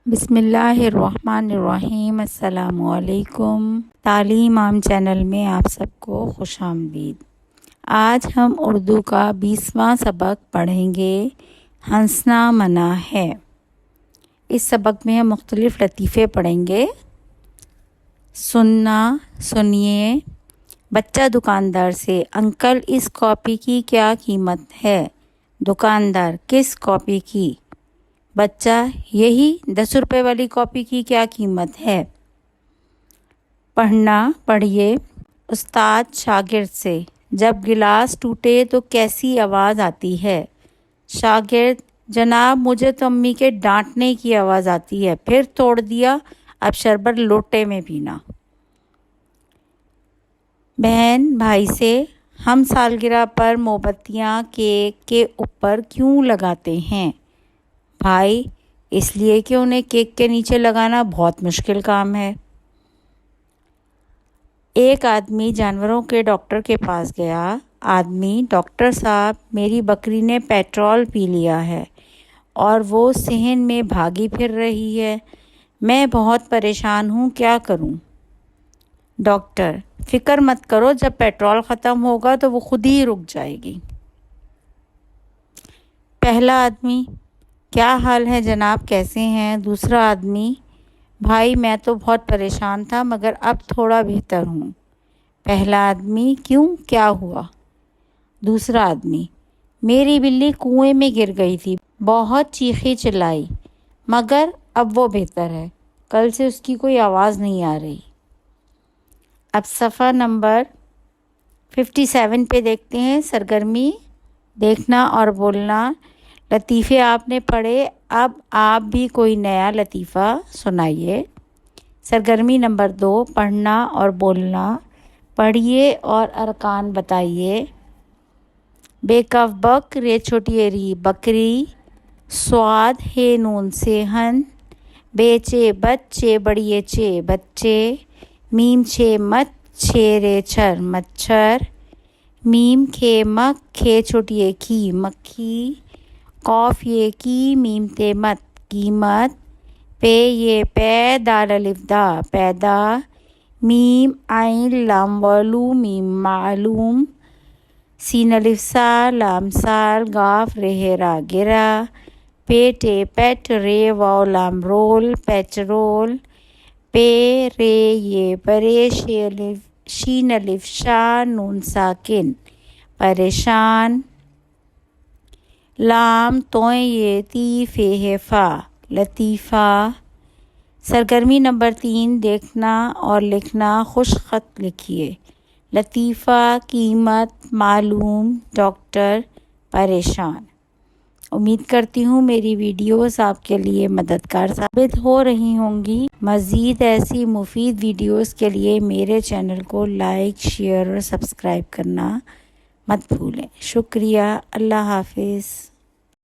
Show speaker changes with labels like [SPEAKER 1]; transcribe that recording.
[SPEAKER 1] بسم اللہ الرحمن الرحیم۔ السلام علیکم۔ تعلیم عام چینل میں آپ سب کو خوش آمدید۔ آج ہم اردو کا 20واں سبق پڑھیں گے، ہنسنا منع ہے۔ اس سبق میں ہم مختلف لطیفے پڑھیں گے۔ سنیے۔ بچہ دکاندار سے: انکل اس کاپی کی کیا قیمت ہے؟ دکاندار: کس کاپی کی؟ بچہ: یہی 10 روپے والی کاپی کی کیا قیمت ہے؟ پڑھیے۔ استاد شاگرد سے: جب گلاس ٹوٹے تو کیسی آواز آتی ہے؟ شاگرد: جناب مجھے تو امی کے ڈانٹنے کی آواز آتی ہے، پھر توڑ دیا، اب شربت لوٹے میں پینا۔ بہن بھائی سے: ہم سالگرہ پر موم بتیاں کیک کے اوپر کیوں لگاتے ہیں؟ بھائی: اس لیے کہ انہیں کیک کے نیچے لگانا بہت مشکل کام ہے۔ ایک آدمی جانوروں کے ڈاکٹر کے پاس گیا۔ آدمی: ڈاکٹر صاحب میری بکری نے پیٹرول پی لیا ہے اور وہ صحن میں بھاگی پھر رہی ہے، میں بہت پریشان ہوں، کیا کروں؟ ڈاکٹر: فکر مت کرو، جب پیٹرول ختم ہوگا تو وہ خود ہی رک جائے گی۔ پہلا آدمی: کیا حال ہے جناب، کیسے ہیں؟ دوسرا آدمی: بھائی میں تو بہت پریشان تھا مگر اب تھوڑا بہتر ہوں۔ پہلا آدمی: کیوں، کیا ہوا؟ دوسرا آدمی: میری بلی کنویں میں گر گئی تھی، بہت چیخی چلائی مگر اب وہ بہتر ہے، کل سے اس کی کوئی آواز نہیں آ رہی۔ اب صفحہ نمبر 57 پہ دیکھتے ہیں۔ سرگرمی دیکھنا اور بولنا۔ لطیفے آپ نے پڑھے، اب آپ بھی کوئی نیا لطیفہ سنائیے۔ سرگرمی نمبر 2، پڑھنا اور بولنا۔ پڑھیے اور ارکان بتائیے۔ بے کف بک، رے چھوٹی ری بکری، سواد ہے نون سے ہن، بے چے بچے بڑیے چے بچے، میم چھے مچ چھے رے چھر مچھر، میم کھے مک کھے چھوٹی کی مکھی، قوف یہ کی میم تے مت قیمت، پے یہ پے دال الف دا پیدا، میم عین لام والو میم معلوم، سین الف سا لام سال گاف رہ را گرا، پے ٹے پیٹ رے واو لام رول پیٹرول، پے رے یہ پرے شین الف شا نون ساکن پریشان، لام توئیں یہ تی فے فا لطیفہ۔ سرگرمی نمبر 3، دیکھنا اور لکھنا۔ خوش خط لکھیے۔ لطیفہ، قیمت، معلوم، ڈاکٹر، پریشان۔ امید کرتی ہوں میری ویڈیوز آپ کے لیے مددگار ثابت ہو رہی ہوں گی۔ مزید ایسی مفید ویڈیوز کے لیے میرے چینل کو لائک، شیئر اور سبسکرائب کرنا مت بھولیں۔ شکریہ۔ اللہ حافظ۔